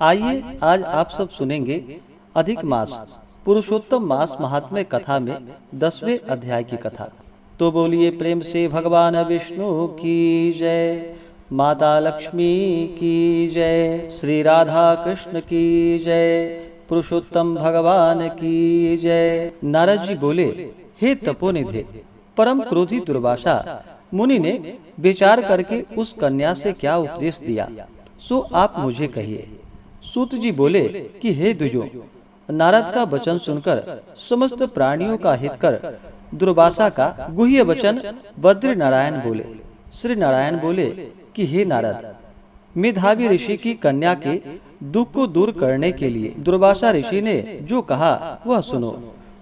आइए आज आप सब सुनेंगे अधिक मास पुरुषोत्तम मास महात्म्य कथा में 10वें अध्याय की कथा। तो बोलिए प्रेम से भगवान विष्णु की जय, माता लक्ष्मी की जय, श्री राधा कृष्ण की जय, पुरुषोत्तम भगवान की जय। नारद जी बोले, हे तपोनिधे, परम क्रोधी दुर्वासा मुनि ने विचार करके उस कन्या से क्या उपदेश दिया, सो आप मुझे कहिए। सूत जी बोले कि हे द्विजों, नारद का वचन सुनकर समस्त प्राणियों का हित कर दुर्वासा का गुह्य वचन बद्री नारायण बोले। श्री नारायण बोले कि हे नारद, मेधावी ऋषि की कन्या के दुख को दूर करने के लिए दुर्वासा ऋषि ने जो कहा वह सुनो।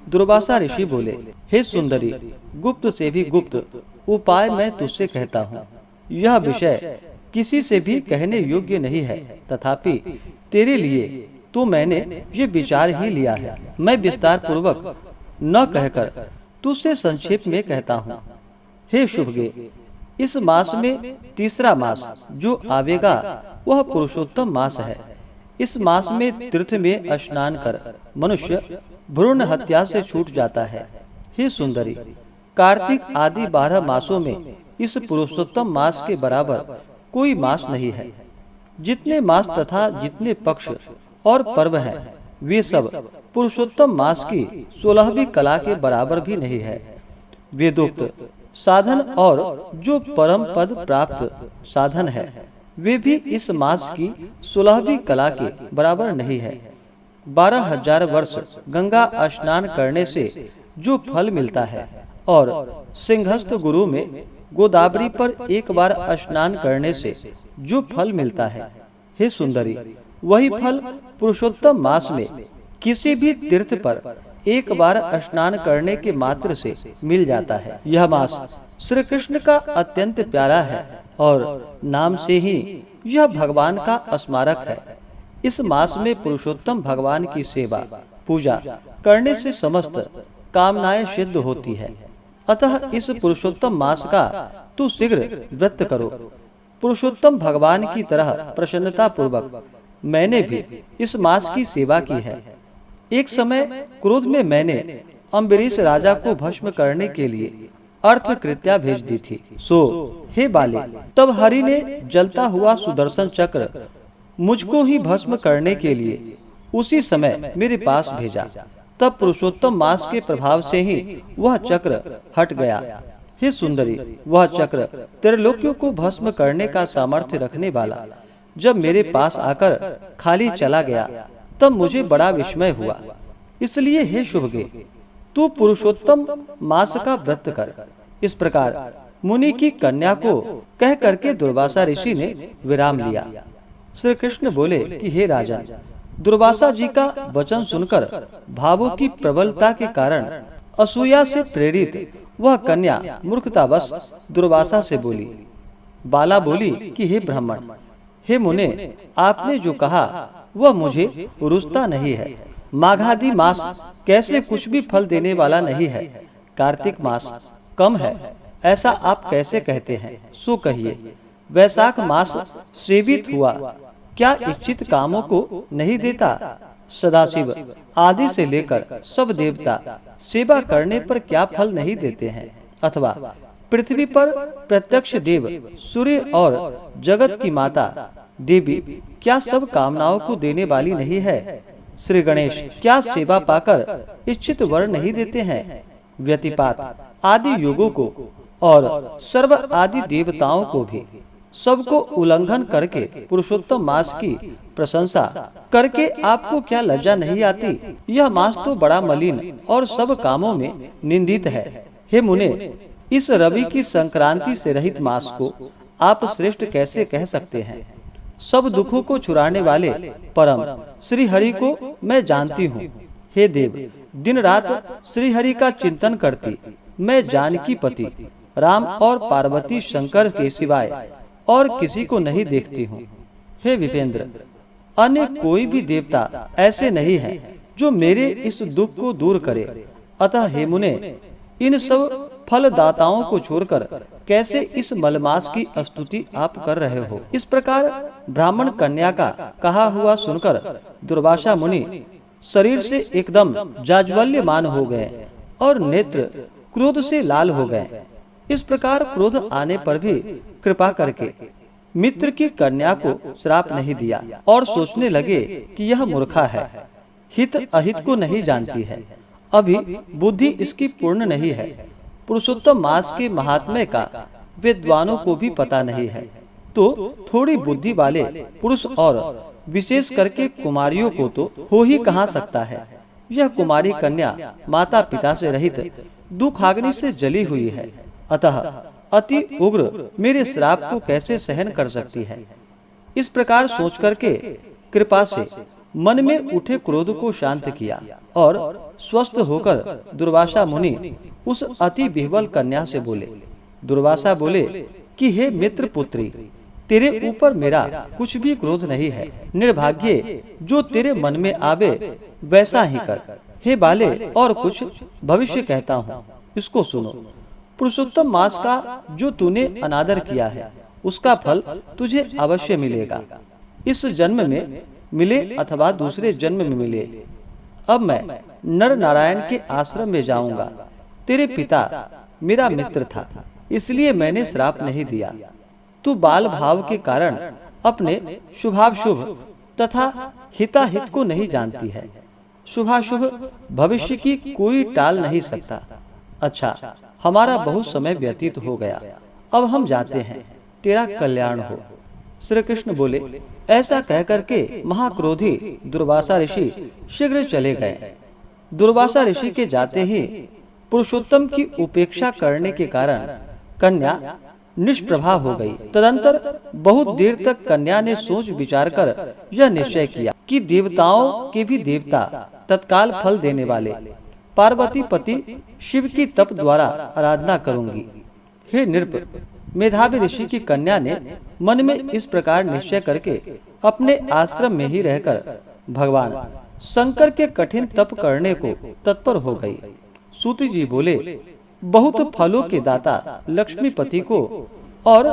दुर्वासा ऋषि बोले, हे सुंदरी, गुप्त से भी गुप्त उपाय मैं तुझसे कहता हूँ। यह विषय किसी से भी कहने योग्य नहीं है, तथापि तेरे लिए तो मैंने ये विचार ही लिया है। मैं विस्तार पूर्वक न कहकर तुझसे संक्षेप में कहता हूँ। हे शुभगे, इस मास में तीसरा मास जो आवेगा वह पुरुषोत्तम मास है। इस मास में तीर्थ में स्नान कर मनुष्य भ्रूण हत्या से छूट जाता है। हे सुंदरी, कार्तिक आदि 12 मासों में इस पुरुषोत्तम मास के बराबर कोई मास नहीं है। जितने मास तथा जितने पक्ष और पर्व हैं, वे सब पुरुषोत्तम मास की 16वीं कला के बराबर भी नहीं है। वेदोक्त साधन और जो परम पद प्राप्त साधन है, वे भी इस मास की 16वीं कला के बराबर नहीं है। 12,000 वर्ष गंगा स्नान करने से जो फल मिलता है और सिंहस्थ गुरु में गोदावरी पर एक बार स्नान करने से जो फल मिलता है, हे सुंदरी, वही फल पुरुषोत्तम मास में किसी भी तीर्थ पर एक बार स्नान करने के मात्र से मिल जाता है। यह मास श्री कृष्ण का अत्यंत प्यारा है और नाम से ही यह भगवान का स्मारक है। इस मास में पुरुषोत्तम भगवान की सेवा पूजा करने से समस्त कामनाएं सिद्ध होती है। अतः इस पुरुषोत्तम मास का तू शीघ्र व्रत करो। पुरुषोत्तम भगवान की तरह प्रसन्नता पूर्वक मैंने भी इस मास की सेवा की है। एक समय क्रोध में मैंने अम्बरीश राजा को भस्म करने के लिए अर्थ कृत्या भेज दी थी। सो हे बाले, तब हरि ने जलता हुआ सुदर्शन चक्र मुझको ही भस्म करने के लिए उसी समय मेरे पास भेजा। तब पुरुषोत्तम मास के प्रभाव से ही वह चक्र हट गया। हे सुंदरी, वह चक्र त्रिलोक्यों को भस्म करने का सामर्थ्य रखने वाला जब मेरे पास आकर खाली चला गया, तब मुझे बड़ा विस्मय हुआ। इसलिए हे शुभगे, तू पुरुषोत्तम मास का व्रत कर। इस प्रकार मुनि की कन्या को कह करके दुर्वासा ऋषि ने विराम लिया। श्री कृष्ण बोले कि हे राजन, दुर्वासा जी का वचन सुनकर भावों की प्रबलता के कारण असूया से प्रेरित वह कन्या मूर्खतावश दुर्वासा से बोली। बाला बोली कि हे ब्राह्मण, हे मुने, आपने जो कहा वह मुझे रुचता नहीं है। माघादि मास कैसे कुछ भी फल देने वाला नहीं है। कार्तिक मास कम है, ऐसा आप कैसे कहते हैं? सो कहिए, वैशाख मास सेवित हुआ क्या इच्छित कामों को नहीं देता? सदाशिव आदि से लेकर सब देवता सेवा करने पर क्या फल नहीं देते हैं? अथवा पृथ्वी पर प्रत्यक्ष देव सूर्य और जगत की माता देवी क्या सब कामनाओं को देने वाली नहीं है? श्री गणेश क्या सेवा पाकर इच्छित वर नहीं देते हैं? व्यतिपात आदि योगों को और सर्व आदि देवताओं को भी सबको उल्लंघन करके पुरुषोत्तम मास की प्रशंसा करके आपको क्या लज्जा नहीं आती? यह मास तो बड़ा मलिन और सब कामों में निंदित है। हे मुने, इस रवि की संक्रांति से रहित मास को आप श्रेष्ठ कैसे कह सकते हैं? सब दुखों को छुड़ाने वाले परम श्री हरि को मैं जानती हूँ। हे देव, दिन रात श्री हरि का चिंतन करती मैं जानकी पति राम और पार्वती शंकर के सिवाय और किसी को नहीं देखती हूँ। हे विपेंद्र, अन्य कोई भी देवता ऐसे नहीं है जो मेरे इस दुख को दूर करे। अतः हे मुने, इन सब फलदाताओं को छोड़कर कैसे इस मलमास की स्तुति आप कर रहे हो। इस प्रकार ब्राह्मण कन्या का कहा हुआ सुनकर दुर्वासा मुनि शरीर से एकदम जाज्वल्यमान हो गए और नेत्र क्रोध से लाल हो गए। इस प्रकार क्रोध आने पर भी कृपा करके मित्र की कन्या को श्राप नहीं दिया और सोचने लगे कि यह मूर्खा है, हित अहित को नहीं जानती है, अभी बुद्धि इसकी पूर्ण नहीं है। पुरुषोत्तम मास के महात्म्य का विद्वानों को भी पता नहीं है, तो थोड़ी बुद्धि वाले पुरुष और विशेष करके कुमारियों को तो हो ही कहाँ सकता है। यह कुमारी कन्या माता पिता से रहित दुखाग्नि से जली हुई है, अतः अति उग्र मेरे श्राप को कैसे सहन कर सकती है। इस प्रकार सोच करके कृपा से मन में उठे क्रोध को शांत किया और स्वस्थ होकर दुर्वासा मुनि उस अति विह्वल कन्या से बोले। दुर्वासा बोले कि हे मित्र पुत्री, तेरे ऊपर मेरा कुछ भी क्रोध नहीं है। निर्भाग्य, जो तेरे मन में आवे वैसा ही कर। हे बाले, और कुछ भविष्य कहता हूँ, इसको सुनो। पुरुषोत्तम मास का जो तूने अनादर किया है उसका फल तुझे अवश्य मिलेगा, इस जन्म में मिले अथवा दूसरे जन्म में मिले। अब मैं नर नारायण के आश्रम में जाऊंगा। तेरे पिता मेरा मित्र था, इसलिए मैंने श्राप नहीं दिया। तू बाल भाव के कारण अपने शुभाशुभ तथा हिताहित को नहीं जानती है। शुभाशुभ भविष्य की कोई टाल नहीं सकता। अच्छा, हमारा बहुत समय व्यतीत हो गया, अब हम जाते हैं, तेरा कल्याण हो। श्री कृष्ण बोले। ऐसा कहकर के महाक्रोधी दुर्वासा ऋषि शीघ्र चले गए। दुर्वासा ऋषि के जाते ही पुरुषोत्तम की उपेक्षा करने के कारण कन्या निष्प्रभा हो गई। तदंतर बहुत देर तक कन्या ने सोच विचार कर यह निश्चय किया कि देवताओं के भी देवता, तत्काल फल देने वाले पार्वती पति शिव की तप द्वारा आराधना करूंगी। हे नृप, मेधावी ऋषि की कन्या ने मन में इस प्रकार निश्चय करके अपने आश्रम में ही रहकर भगवान शंकर के कठिन तप करने को तत्पर हो गई। सूति जी बोले, बहुत फलों के दाता लक्ष्मीपति को और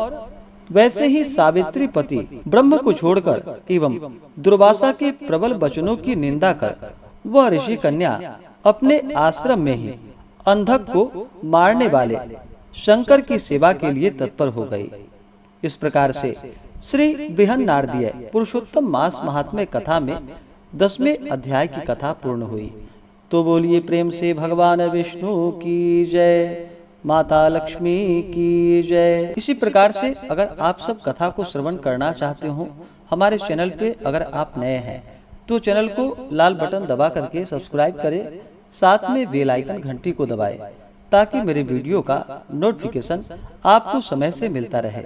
वैसे ही सावित्री पति ब्रह्म को छोड़कर एवं दुर्वासा के प्रबल वचनों की निंदा कर वह ऋषि कन्या अपने आश्रम में ही अंधक को मारने वाले शंकर की सेवा के लिए तत्पर हो गई। इस प्रकार से श्री बृहन्नारदीय पुरुषोत्तम मास महात्म्य कथा में 10वें अध्याय की कथा पूर्ण हुई। तो बोलिए प्रेम से भगवान विष्णु की जय, माता लक्ष्मी की जय। इसी प्रकार से अगर आप सब कथा को श्रवण करना चाहते हो, हमारे चैनल पे अगर आप नए हैं तो चैनल को लाल बटन दबा करके सब्सक्राइब करें, साथ में बेल आइकन घंटी को दबाएं ताकि मेरे वीडियो का नोटिफिकेशन आपको समय से मिलता रहे।